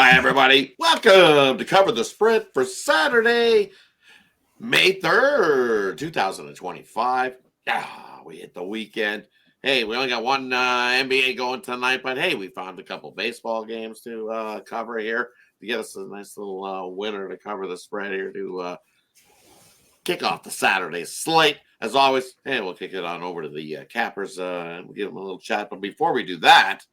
Hi, everybody. Welcome to Cover the Spread for Saturday, May 3rd, 2025. We hit the weekend. Hey, we only got one NBA going tonight, but hey, we found a couple baseball games to cover here to get us a nice little winner to cover the spread here to kick off the Saturday slate. As always, hey, we'll kick it on over to the cappers and we'll give them a little chat. But before we do that,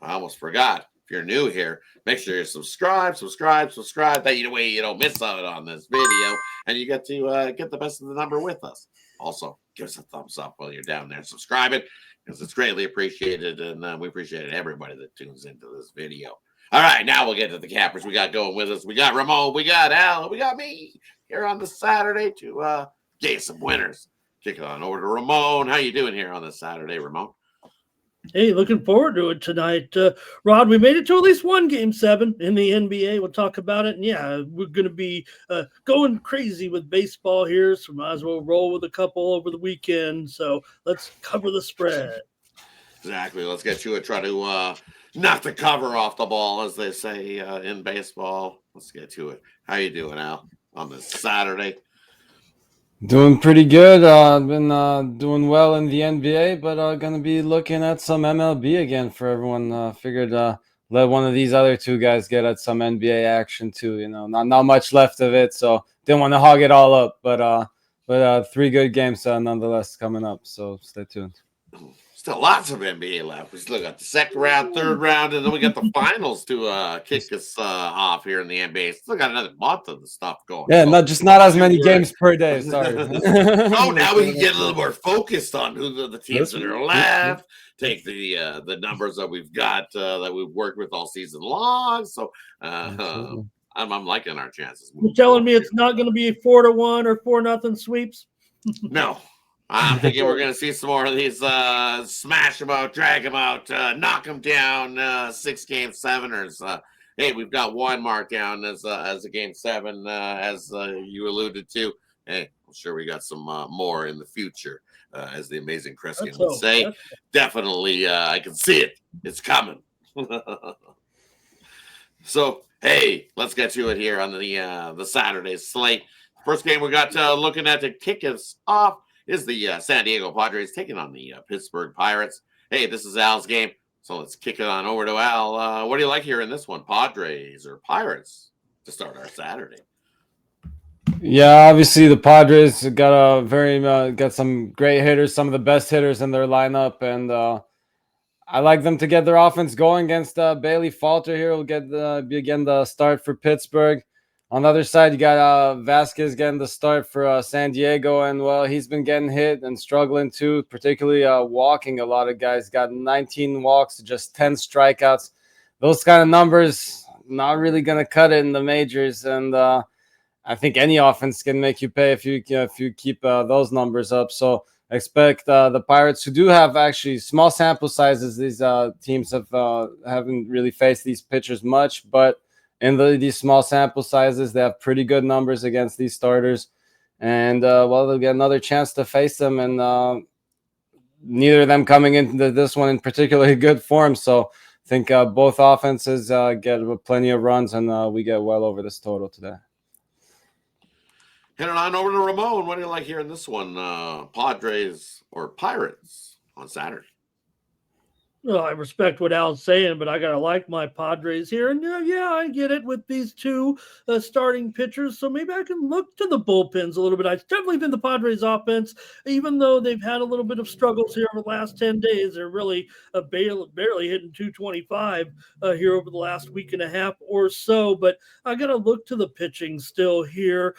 I almost forgot. If you're new here, make sure you subscribe. That way you don't miss out on this video, and you get to get the best of the number with us. Also, give us a thumbs up while you're down there subscribing, because it's greatly appreciated, and we appreciate everybody that tunes into this video. All right, now we'll get to the cappers we got going with us. We got Ramon, we got Al, we got me here on this Saturday to get you some winners. Kick it on over to Ramon. How you doing here on this Saturday, Ramon? Hey, looking forward to it tonight. Rod, we made it to at least one Game 7 in the NBA. We'll talk about it. And, yeah, we're going to be going crazy with baseball here, so might as well roll with a couple over the weekend. So let's cover the spread. Exactly. Let's get you a try to knock the cover off the ball, as they say in baseball. Let's get to it. How you doing, Al, on this Saturday? Doing pretty good. I've been doing well in the NBA, but going to be looking at some MLB again for everyone. Figured let one of these other two guys get at some NBA action too. You know, not much left of it, so didn't want to hog it all up. But 3 good games nonetheless coming up. So stay tuned. Still lots of NBA left. We still got the second round, third round, and then we got the finals to kick us off here in the NBA. Still got another month of the stuff going. Yeah, so not as many games per day. Sorry. Oh, now we can get a little more focused on who the teams that are left. Take the numbers that we've got that we've worked with all season long. So I'm liking our chances. You're telling me it's not going to be 4-1 or 4-0 sweeps? No. I'm thinking we're going to see some more of these smash them out, drag them out, knock them down, 6-game 7ers. Hey, we've got one marked down as a game 7, as you alluded to. Hey, I'm sure we got some more in the future, as the amazing Kreskin would say. Definitely, I can see it. It's coming. So, hey, let's get to it here on the Saturday slate. First game we got looking at to kick us off is the San Diego Padres taking on the Pittsburgh Pirates. Hey, this is Al's game, so let's kick it on over to Al. What do you like here in this one, Padres or Pirates, to start our Saturday? Yeah, obviously the Padres got got some great hitters, some of the best hitters in their lineup, and I like them to get their offense going against Bailey Falter here. Will be again the start for Pittsburgh. On the other side, you got Vasquez getting the start for San Diego, and, well, he's been getting hit and struggling too, particularly walking a lot of guys. Got 19 walks, just 10 strikeouts. Those kind of numbers, not really going to cut it in the majors, and I think any offense can make you pay if you keep those numbers up. So expect the Pirates, who do have actually small sample sizes. These teams haven't really faced these pitchers much, but in these small sample sizes, they have pretty good numbers against these starters. And, well, they'll get another chance to face them. And neither of them coming into this one in particularly good form. So I think both offenses get plenty of runs, and we get well over this total today. Heading on over to Ramon. What do you like here in this one, Padres or Pirates on Saturday? Well, I respect what Al's saying, but I got to like my Padres here. And, yeah, I get it with these two starting pitchers. So maybe I can look to the bullpens a little bit. I definitely think the Padres offense, even though they've had a little bit of struggles here over the last 10 days, they're really barely hitting 225 here over the last week and a half or so. But I got to look to the pitching still here.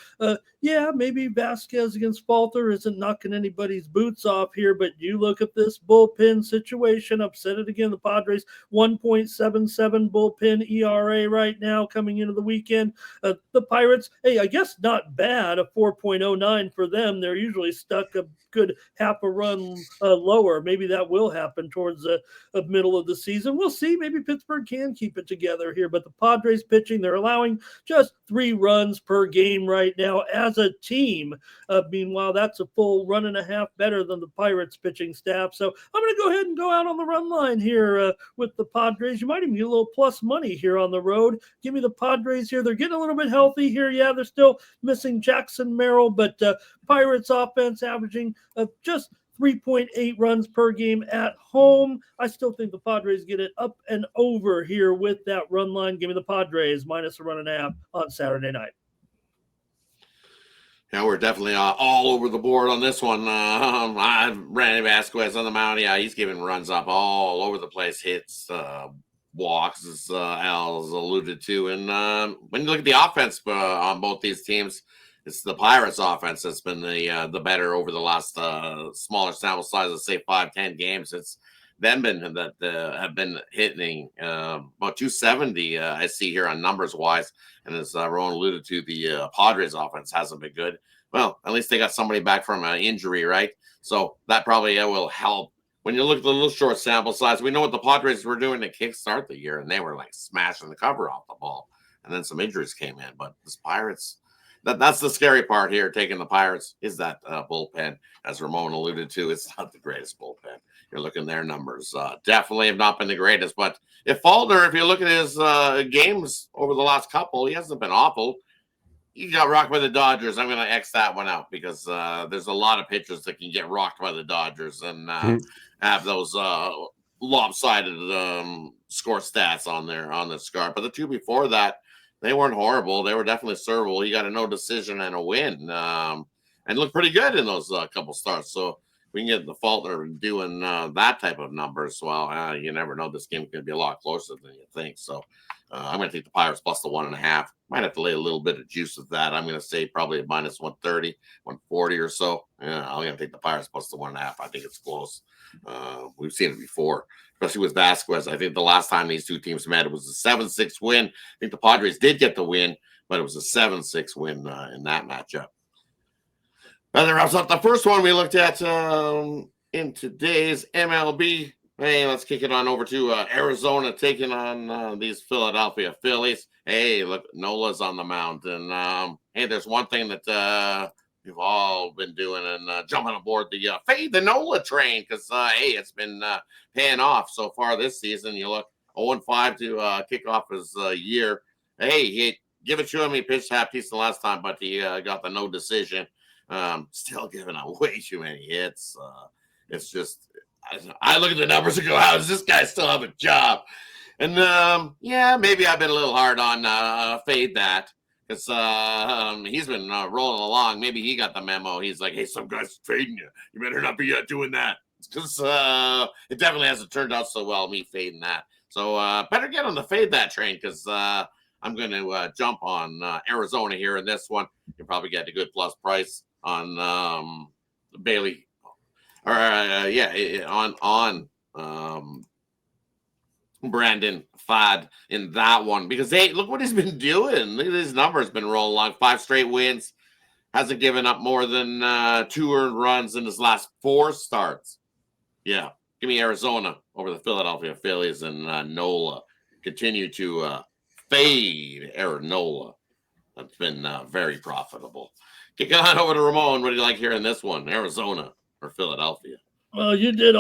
Yeah, maybe Vasquez against Falter isn't knocking anybody's boots off here, but you look at this bullpen situation, upset it again. The Padres 1.77 bullpen ERA right now coming into the weekend. The Pirates, hey, I guess not bad, a 4.09 for them. They're usually stuck a good half a run lower. Maybe that will happen towards the middle of the season. We'll see. Maybe Pittsburgh can keep it together here, but the Padres pitching, they're allowing just 3 runs per game right now as a team. Meanwhile, that's a full run and a half better than the Pirates pitching staff. So I'm going to go ahead and go out on the run line line here with the Padres. You might even get a little plus money here on the road. Give me the Padres here. They're getting a little bit healthy here. Yeah, they're still missing Jackson Merrill, but Pirates offense averaging just 3.8 runs per game at home. I still think the Padres get it up and over here with that run line. Give me the Padres minus a run and a half on Saturday night. Yeah, we're definitely all over the board on this one. Randy Vasquez on the mound. Yeah, he's giving runs up all over the place, hits, walks, as Al's alluded to. And when you look at the offense on both these teams, it's the Pirates offense that's been the better over the last smaller sample size of, say, 5-10 games. It's them that have been hitting about 270, I see here on numbers wise. And as Rowan alluded to, the Padres offense hasn't been good. Well, at least they got somebody back from an injury, right? So that probably will help. When you look at the little short sample size, we know what the Padres were doing to kickstart the year, and they were like smashing the cover off the ball. And then some injuries came in. But this Pirates, that's the scary part here, taking the Pirates, is that bullpen. As Ramon alluded to, it's not the greatest bullpen. You're looking their numbers. Definitely have not been the greatest. But if you look at his games over the last couple, he hasn't been awful. He got rocked by the Dodgers. I'm going to X that one out because there's a lot of pitchers that can get rocked by the Dodgers and have those lopsided score stats on the scar. But the two before that, they weren't horrible. They were definitely servable. He got a no decision and a win, and looked pretty good in those couple starts. So we can get the Faulkner doing that type of numbers. Well, you never know. This game could be a lot closer than you think. So I'm going to take the Pirates plus the 1.5. Might have to lay a little bit of juice with that. I'm going to say probably a minus 130, 140 or so. Yeah, I'm going to take the Pirates plus the 1.5. I think it's close. We've seen it before, especially with Vasquez. I think the last time these two teams met, it was a 7-6 win. I think the Padres did get the win, but it was a 7-6 win in that matchup. That wraps up the first one we looked at in today's MLB. Hey, let's kick it on over to Arizona, taking on these Philadelphia Phillies. Hey, look, Nola's on the mound. And, hey, there's one thing that we've all been doing and jumping aboard the fade the Nola train because, hey, it's been paying off so far this season. You look 0-5 to kick off his year. Hey, give it to him. He pitched half decent last time, but he got the no decision. Still giving up way too many hits. It's just, I look at the numbers and go, how does this guy still have a job? And yeah, maybe I've been a little hard on fade that because he's been rolling along. Maybe he got the memo. He's like, hey, some guy's fading you. You better not be doing that because it definitely hasn't turned out so well, me fading that. So better get on the fade that train because I'm going to jump on Arizona here in this one. You'll probably get a good plus price on Bailey, or on Brandon Fad in that one because hey, look what he's been doing. Look at his numbers, been rolling along. 5 straight wins, hasn't given up more than 2 earned runs in his last 4 starts. Yeah, give me Arizona over the Philadelphia Phillies and Nola. Continue to fade Nola. That's been very profitable. Kick on over to Ramon. What do you like here in this one? Arizona or Philadelphia? Well, you did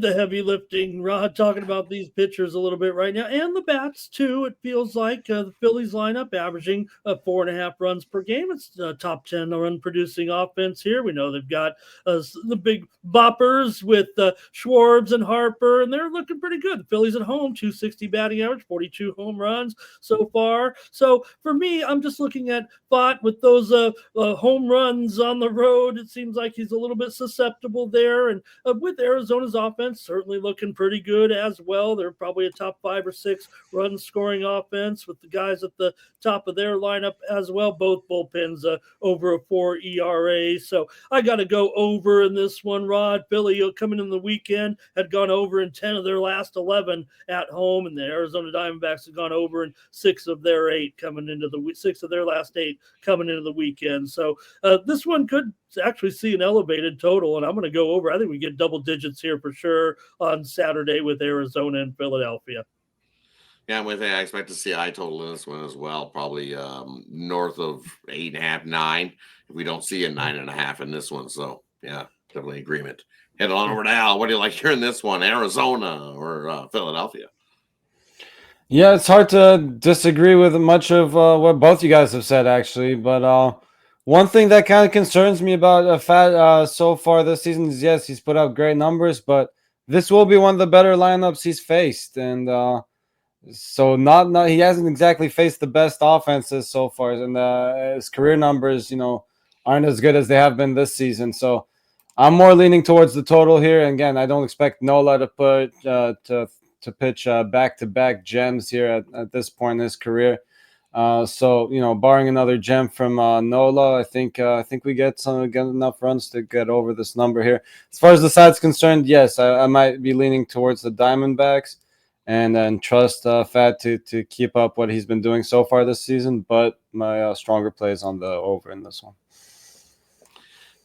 the heavy lifting, Rod, talking about these pitchers a little bit right now, and the bats too. It feels like the Phillies lineup averaging 4.5 runs per game. It's top 10 run producing offense here. We know they've got the big boppers with Schwartz and Harper, and they're looking pretty good. The Phillies at home, 260 batting average, 42 home runs so far. So for me, I'm just looking at Fott with those home runs on the road. It seems like he's a little bit susceptible there, and with Arizona's offense certainly looking pretty good as well. They're probably a top 5 or 6 run scoring offense with the guys at the top of their lineup as well. Both bullpens over a 4 ERA, so I got to go over in this one. Rod, Philly coming in the weekend had gone over in 10 of their last 11 at home, and the Arizona Diamondbacks have gone over in 6 of their 8 coming into the 6 of their last 8 coming into the weekend. So this one could actually see an elevated total, and I'm going to go over. I think we get double digits here for sure on Saturday with Arizona and Philadelphia. Yeah, I'm with you. I expect to see a high total in this one as well, probably north of 8.5, 9. If we don't see a 9.5 in this one, so yeah, Definitely agreement. Head on over to Al. What do you like hearing this one? Arizona or Philadelphia? Yeah, it's hard to disagree with much of what both you guys have said, actually. But one thing that kind of concerns me about Fat so far this season is, yes, he's put up great numbers, but this will be one of the better lineups he's faced. And so not he hasn't exactly faced the best offenses so far, and his career numbers, aren't as good as they have been this season. So I'm more leaning towards the total here. And again, I don't expect Nola to put to pitch back-to-back gems here at this point in his career. So barring another gem from Nola, I think we get enough runs to get over this number here. As far as the side's concerned, yes, I might be leaning towards the Diamondbacks and trust Fat to keep up what he's been doing so far this season. But my stronger play is on the over in this one.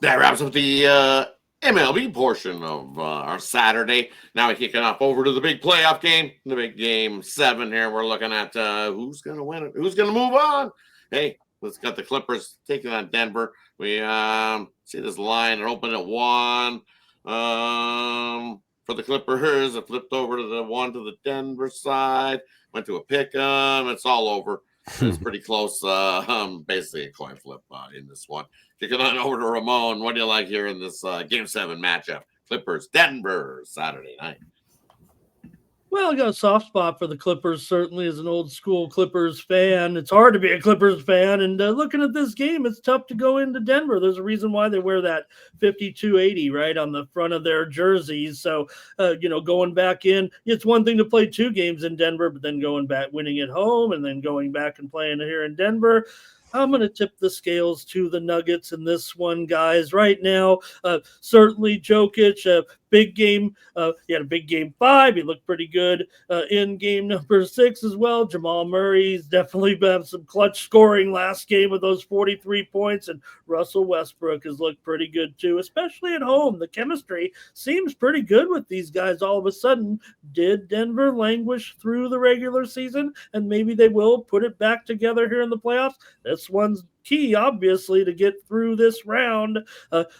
That wraps up the MLB portion of our Saturday. Now we kick it off over to the big playoff game, the big game 7 here. We're looking at who's going to win it, who's going to move on. Hey, let's got the Clippers taking on Denver. We see this line open at 1 for the Clippers. It flipped over to the 1 to the Denver side, went to a pick 'em. It's all over. It's pretty close. Basically a coin flip in this one. Kicking on over to Ramon. What do you like here in this Game 7 matchup? Clippers, Denver, Saturday night. Well, I got a soft spot for the Clippers, certainly as an old school Clippers fan. It's hard to be a Clippers fan. And looking at this game, it's tough to go into Denver. There's a reason why they wear that 5280 right on the front of their jerseys. So, going back in, it's one thing to play 2 games in Denver, but then going back, winning at home, and then going back and playing here in Denver. I'm going to tip the scales to the Nuggets in this one, guys. Right now, certainly Jokic, big game. He had a big game 5. He looked pretty good in game number 6 as well. Jamal Murray's definitely had some clutch scoring last game with those 43 points. And Russell Westbrook has looked pretty good too, especially at home. The chemistry seems pretty good with these guys all of a sudden. Did Denver languish through the regular season? And maybe they will put it back together here in the playoffs. This one's key, obviously, to get through this round.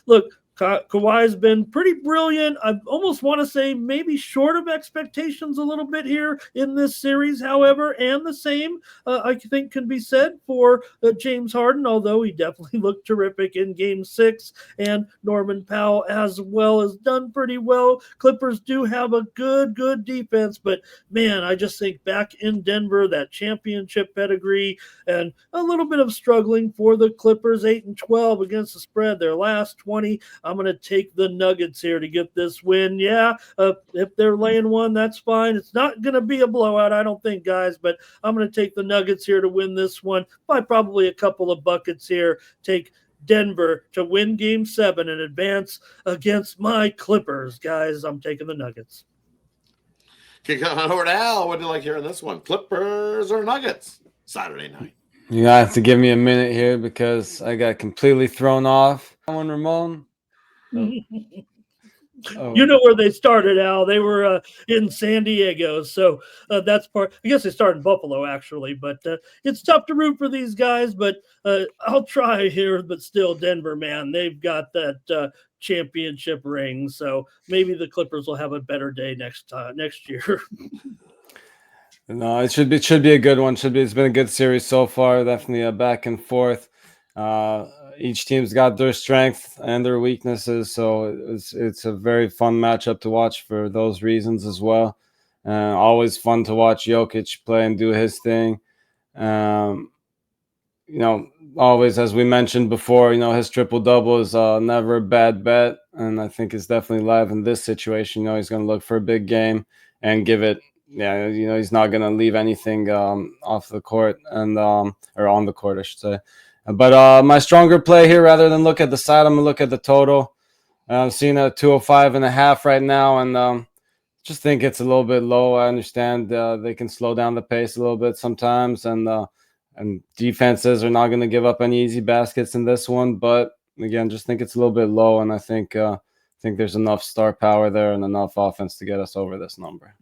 Look, Kawhi's been pretty brilliant. I almost want to say maybe short of expectations a little bit here in this series, however, and the same, I think, can be said for James Harden, although he definitely looked terrific in Game 6, and Norman Powell as well has done pretty well. Clippers do have a good defense, but man, I just think back in Denver, that championship pedigree, and a little bit of struggling for the Clippers, 8-12 against the spread, their last 20. I'm going to take the Nuggets here to get this win. Yeah, if they're laying 1, that's fine. It's not going to be a blowout, I don't think, guys, but I'm going to take the Nuggets here to win this one by probably a couple of buckets here. Take Denver to win Game 7 and advance against my Clippers. Guys, I'm taking the Nuggets. Kick on over to Al. What do you like here in this one? Clippers or Nuggets? Saturday night. You have to give me a minute here because I got completely thrown off. Ramon. Oh. You know where they started, Al. They were in San Diego, so that's part. I guess they started in Buffalo, actually, but it's tough to root for these guys. But I'll try here. But still, Denver, man, they've got that championship ring, so maybe the Clippers will have a better day next year. No, it should be a good one. It's been a good series so far. Definitely a back and forth. Each team's got their strength and their weaknesses, so it's a very fun matchup to watch for those reasons as well. Always fun to watch Jokic play and do his thing. Always, as we mentioned before, his triple-double is never a bad bet, and I think it's definitely live in this situation. He's going to look for a big game and give it. Yeah, he's not going to leave anything off the court and or on the court, I should say. But my stronger play here, rather than look at the side, I'm going to look at the total. I'm seeing a 205.5 right now, and just think it's a little bit low. I understand they can slow down the pace a little bit sometimes, and defenses are not going to give up any easy baskets in this one. But again, just think it's a little bit low, and I think there's enough star power there and enough offense to get us over this number.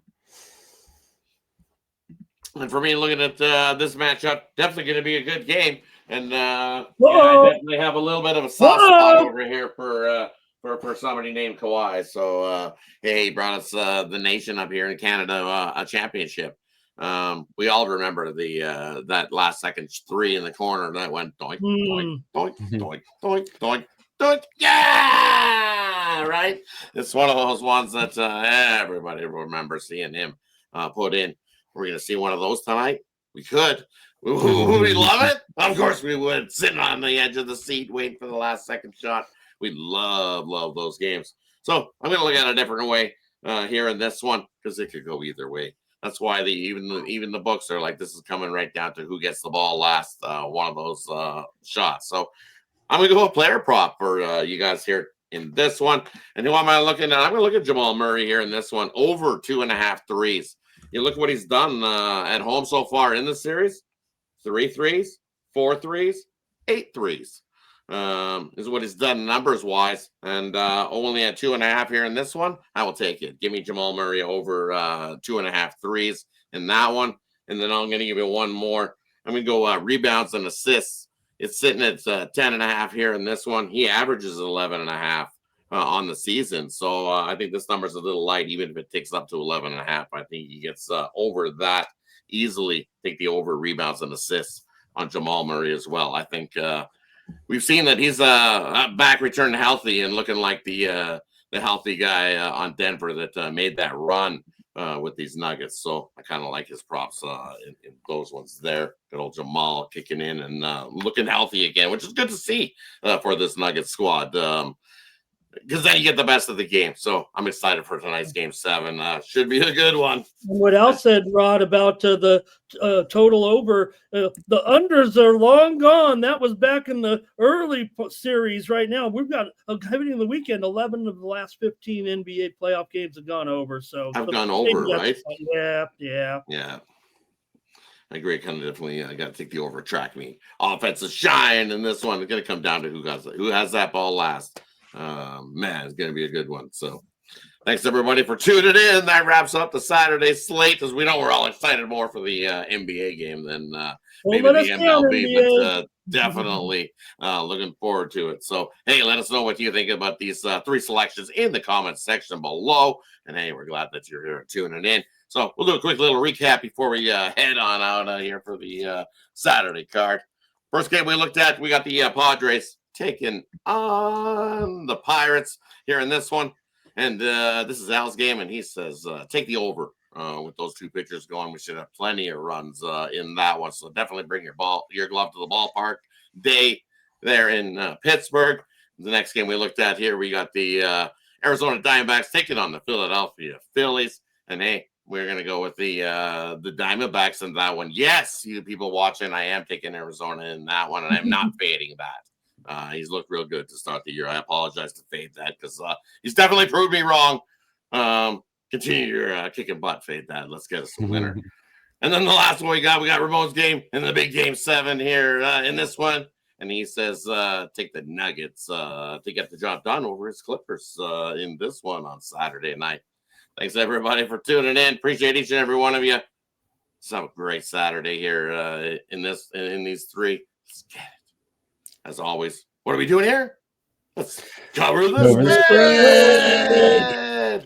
And for me, looking at this matchup, definitely going to be a good game. And I definitely have a little bit of a soft spot over here for for somebody named Kawhi. So hey, he brought us the nation up here in Canada a championship. We all remember the that last second three in the corner that went doink, doink, doink, doink, doink, doink, doink. Yeah, right. It's one of those ones that everybody remembers seeing him put in. We're gonna see one of those tonight. We could. Would we love it? Of course we would. Sitting on the edge of the seat, waiting for the last second shot. We love those games. So I'm going to look at it a different way here in this one because it could go either way. That's why even the books are like, this is coming right down to who gets the ball last, one of those shots. So I'm going to go a player prop for you guys here in this one. And who am I looking at? I'm going to look at Jamal Murray here in this one, over 2.5 threes. You look what he's done at home so far in the series. 3 threes, 4 threes, 8 threes is what he's done numbers wise, and only at 2.5 here in this one. I will take it. Give me Jamal Murray over 2.5 threes in that one, and then I'm going to give you one more. I'm going to go rebounds and assists. It's sitting at 10.5 here in this one. He averages 11.5 on the season, so I think this number is a little light, even if it takes up to 11.5. I think he gets over that easily. Take the over rebounds and assists on Jamal Murray as well. I think we've seen that he's back, returned healthy, and looking like the healthy guy on Denver that made that run with these Nuggets. So I kind of like his props in those ones there. Good old Jamal kicking in and looking healthy again, which is good to see for this Nuggets squad. Because then you get the best of the game. So I'm excited for tonight's game 7. Should be a good one. And what Al said, Rod, about the total over, the unders are long gone. That was back in the early series. Right now, we've got heading the weekend. 11 of the last 15 NBA playoff games have gone over. So I've gone over, right? Yeah. I agree. Kind of definitely. I got to take the over. Track me. Offensive shine, and this one is going to come down to who has that ball last. Man, it's going to be a good one. So thanks everybody for tuning in. That wraps up the Saturday slate, as we know we're all excited more for the NBA game than maybe the MLB, but definitely looking forward to it. So hey, let us know what you think about these 3 selections in the comments section below. And hey, we're glad that you're here tuning in. So we'll do a quick little recap before we head on out here for the Saturday card. First game we looked at, we got the Padres taking on the Pirates here in this one. And this is Al's game, and he says take the over with those 2 pitchers going. We should have plenty of runs in that one. So definitely bring your glove to the ballpark day there in Pittsburgh. The next game we looked at here, we got the Arizona Diamondbacks taking on the Philadelphia Phillies. And hey, we're going to go with the Diamondbacks in that one. Yes, you people watching, I am taking Arizona in that one, and I'm not fading that. He's looked real good to start the year. I apologize to fade that because he's definitely proved me wrong. Continue your kicking butt, fade that. Let's get us a winner. And then the last one we got Ramon's game in the big game 7 here in this one. And he says take the Nuggets to get the job done over his Clippers in this one on Saturday night. Thanks everybody for tuning in. Appreciate each and every one of you. Let's have a great Saturday here in these 3. Let's get it. As always, what are we doing here? Let's cover the spread.